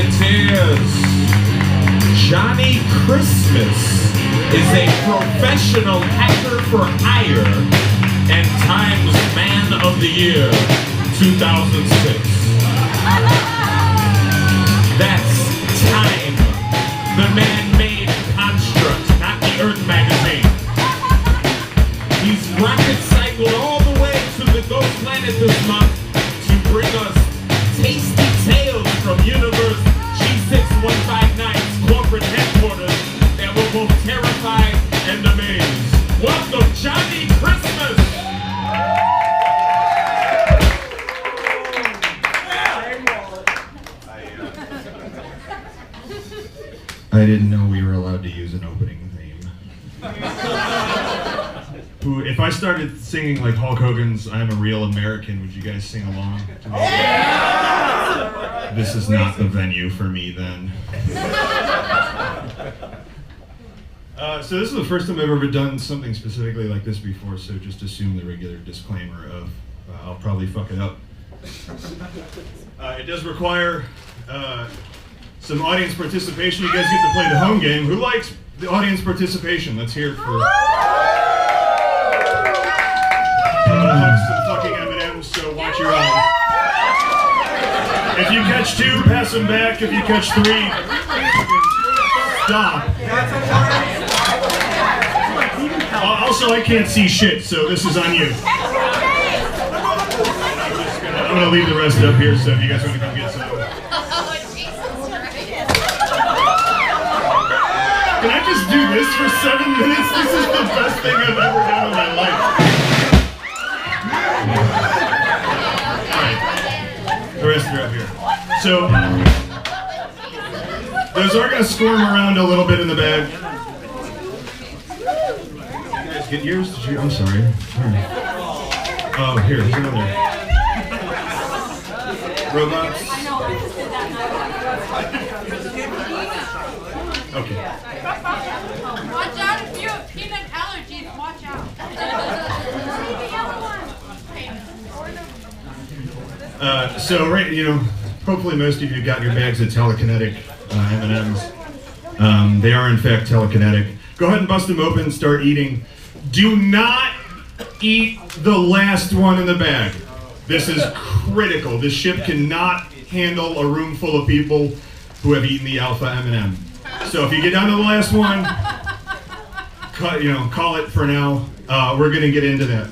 it is. Johnny Christmas is a professional hacker for hire and Times Man of the Year 2006. That's Time, the man-made construct, not the Earth magazine. He's rocket cycled all the way to the Ghost Planet this month to bring us tasty tales from Universe G6159's corporate headquarters that will both terrify and amaze. Welcome, Johnny Christmas! I didn't know we were allowed to use an opening theme. If I started singing like Hulk Hogan's I'm a Real American, would you guys sing along? Yeah! This is not the venue for me then. So this is the first time I've ever done something specifically like this before, so just assume the regular disclaimer of I'll probably fuck it up. It does require some audience participation. You guys get to play the home game. Who likes the audience participation? Let's hear it for... some fucking M&Ms, so watch your eyes. If you catch two, pass them back. If you catch three, stop. Also, I can't see shit, so this is on you. I'm gonna leave the rest up here, so if you guys want to come get some. Can I just do this for 7 minutes? This is the best thing I've ever done in my life. Alright. The rest are up here. So, those are going to squirm around a little bit in the bag. You guys get yours? Did you? I'm sorry. Oh, here's another. Robots. Okay. Watch out if you have peanut allergies, watch out. So right, hopefully most of you got your bags of telekinetic M&Ms. They are in fact telekinetic. Go ahead and bust them open, start eating. Do not eat the last one in the bag. This is critical. This ship cannot handle a room full of people who have eaten the alpha M&M. So if you get down to the last one, call it for now. We're going to get into that.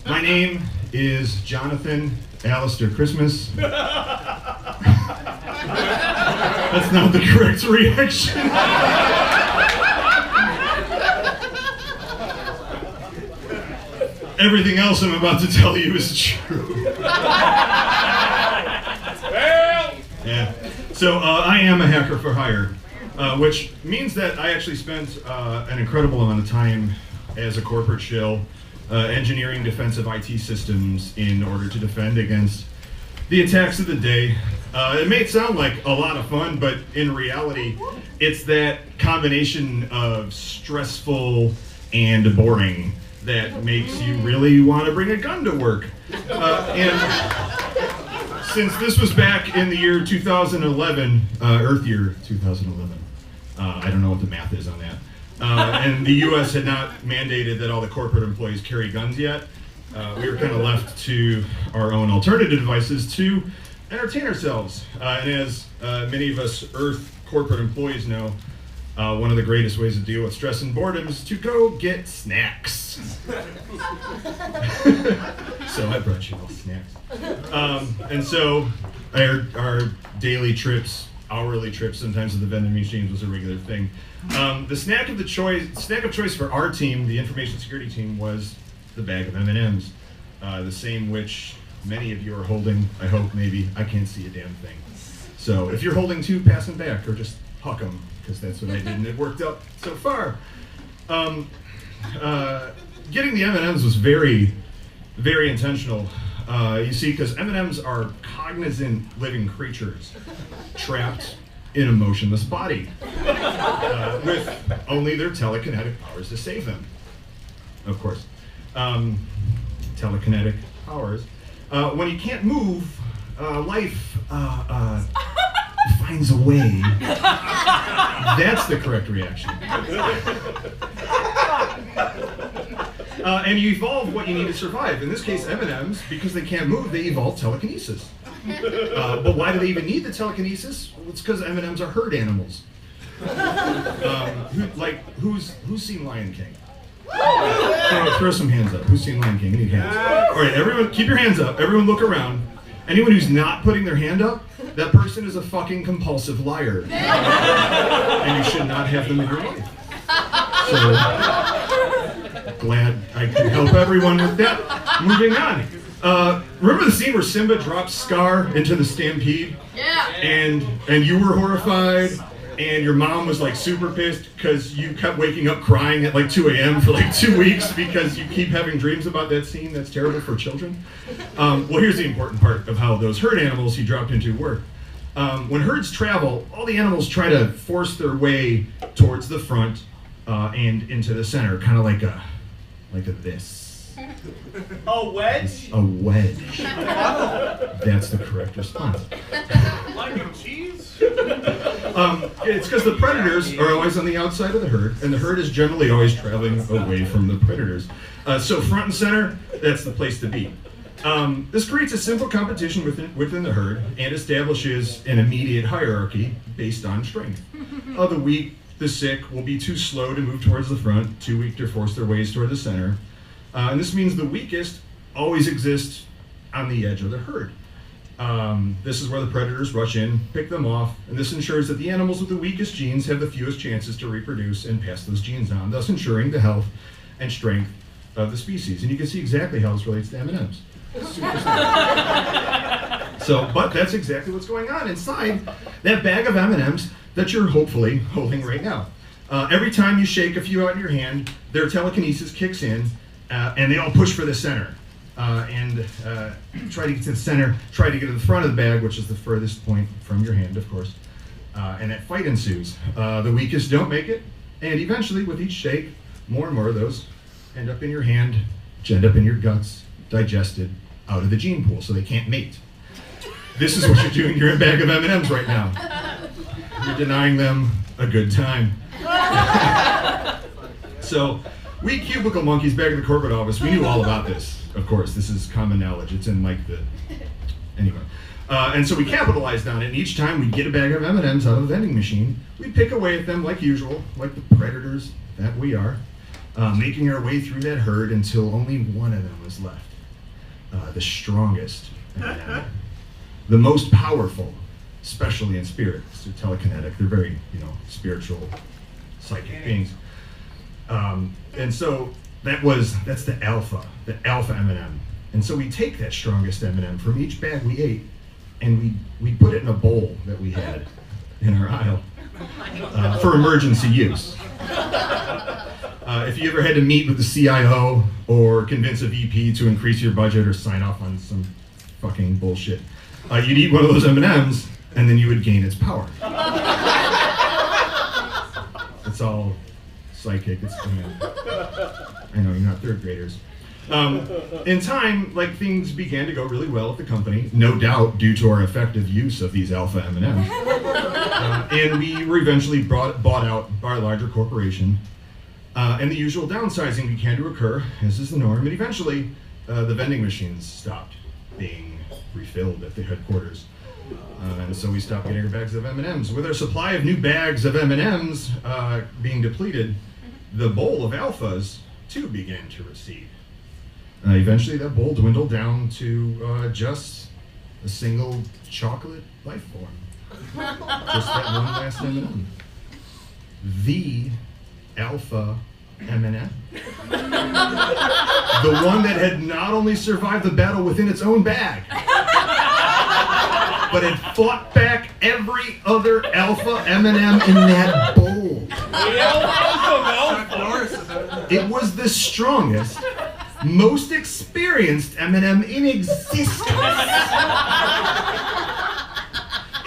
My name is Jonathan Alistair Christmas. That's not the correct reaction. Everything else I'm about to tell you is true. Yeah. So I am a hacker for hire, which means that I actually spent an incredible amount of time as a corporate shill engineering defensive IT systems in order to defend against the attacks of the day. It may sound like a lot of fun, but in reality, it's that combination of stressful and boring that makes you really want to bring a gun to work. And since this was back in the year 2011, Earth year 2011, I don't know what the math is on that, and the US had not mandated that all the corporate employees carry guns yet, we were kind of left to our own alternative devices to entertain ourselves. And as many of us Earth corporate employees know, one of the greatest ways to deal with stress and boredom is to go get snacks. So I brought you all snacks. And so our daily trips, hourly trips, sometimes to the vending machines was a regular thing. The snack of choice for our team, the information security team, was the bag of M&Ms. The same which many of you are holding, I hope, maybe. I can't see a damn thing. So if you're holding two, pass them back, or just huck them, because that's what I did, and it worked out so far. Getting the M&Ms was very, very intentional. You see, because M&Ms are cognizant living creatures trapped in a motionless body with only their telekinetic powers to save them, of course. Telekinetic powers. When you can't move, life finds a way. That's the correct reaction. And you evolve what you need to survive. In this case, M&Ms, because they can't move, they evolve telekinesis. But why do they even need the telekinesis? Well, it's because M&Ms are herd animals. Who's seen Lion King? Throw some hands up. Who's seen Lion King? I need hands. All right, everyone, keep your hands up. Everyone look around. Anyone who's not putting their hand up, that person is a fucking compulsive liar. And you should not have them in your life. So, glad I could help everyone with that. Moving on. Remember the scene where Simba drops Scar into the stampede? Yeah. And you were horrified, and your mom was like super pissed because you kept waking up crying at like 2 a.m. for like 2 weeks because you keep having dreams about that scene. That's terrible for children. Well, here's the important part of how those herd animals he dropped into work. When herds travel, all the animals try to force their way towards the front and into the center, kind of like a this. A wedge? A wedge. That's the correct response. Like a cheese? It's because the predators are always on the outside of the herd, and the herd is generally always traveling away from the predators. So front and center, that's the place to be. This creates a simple competition within the herd and establishes an immediate hierarchy based on strength. The weak, the sick will be too slow to move towards the front, too weak to force their ways toward the center. And this means the weakest always exist on the edge of the herd. This is where the predators rush in, pick them off, and this ensures that the animals with the weakest genes have the fewest chances to reproduce and pass those genes on, thus ensuring the health and strength of the species. And you can see exactly how this relates to M&Ms. Super simple. But that's exactly what's going on inside that bag of M&Ms that you're hopefully holding right now. Every time you shake a few out in your hand, their telekinesis kicks in, and they all push for the center. And try to get to the center, try to get to the front of the bag, which is the furthest point from your hand, of course. And that fight ensues. The weakest don't make it, and eventually, with each shake, more and more of those end up in your hand, end up in your guts, digested, out of the gene pool, so they can't mate. This is what you're doing. You're in a bag of M&Ms right now. You're denying them a good time. So, we cubicle monkeys back in the corporate office, we knew all about this. Of course, this is common knowledge. It's in like the, anyway. And so we capitalized on it, and each time we'd get a bag of M&Ms out of the vending machine, we'd pick away at them like usual, like the predators that we are, making our way through that herd until only one of them was left. The strongest M&M, the most powerful, especially in spirit. They're telekinetic, they're very, spiritual, psychic beings. And so that's the alpha M&M. And so we take that strongest M&M from each bag we ate, and we put it in a bowl that we had in our aisle for emergency use. If you ever had to meet with the CIO or convince a VP to increase your budget or sign off on some fucking bullshit, you'd eat one of those M&Ms, and then you would gain its power. It's all psychic. I know, you're not third graders. In time, things began to go really well at the company, no doubt due to our effective use of these alpha M&Ms. And we were eventually bought out by a larger corporation. And the usual downsizing began to occur, as is the norm, and eventually the vending machines stopped being refilled at the headquarters. And so we stopped getting our bags of M&Ms. With our supply of new bags of M&Ms being depleted, the bowl of alphas, too, began to recede. Eventually, that bowl dwindled down to just a single chocolate life form. Just that one last M&M. The alpha M&M. The one that had not only survived the battle within its own bag, but had fought back every other alpha M&M in that bowl. It was the strongest, most experienced M&M in existence.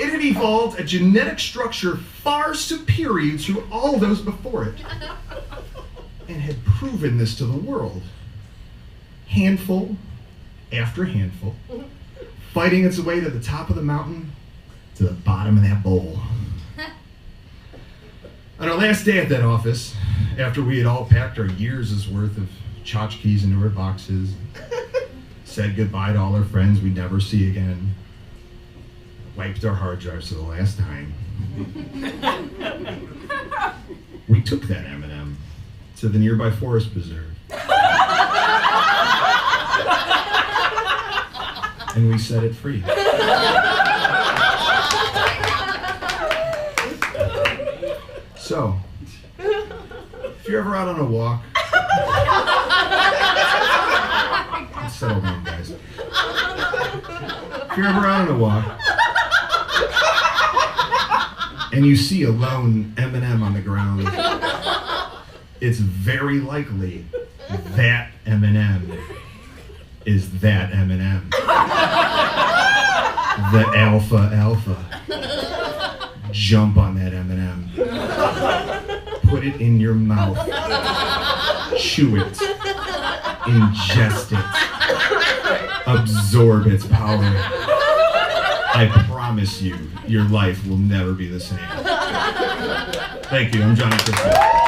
It had evolved a genetic structure far superior to all those before it, and had proven this to the world. Handful after handful, fighting its way to the top of the mountain, to the bottom of that bowl. On our last day at that office, after we had all packed our years' worth of tchotchkes into our boxes, said goodbye to all our friends we'd never see again, wiped our hard drives for the last time, we took that M&M to the nearby forest preserve. And we set it free. So, if you're ever out on a walk, settle down, guys. If you're ever out on a walk and you see a lone M&M on the ground, it's very likely that M&M is that M&M. The alpha. Jump on that M&M. Put it in your mouth. Chew it. Ingest it. Absorb its power. I promise you, your life will never be the same. Thank you. I'm Johnny Christie.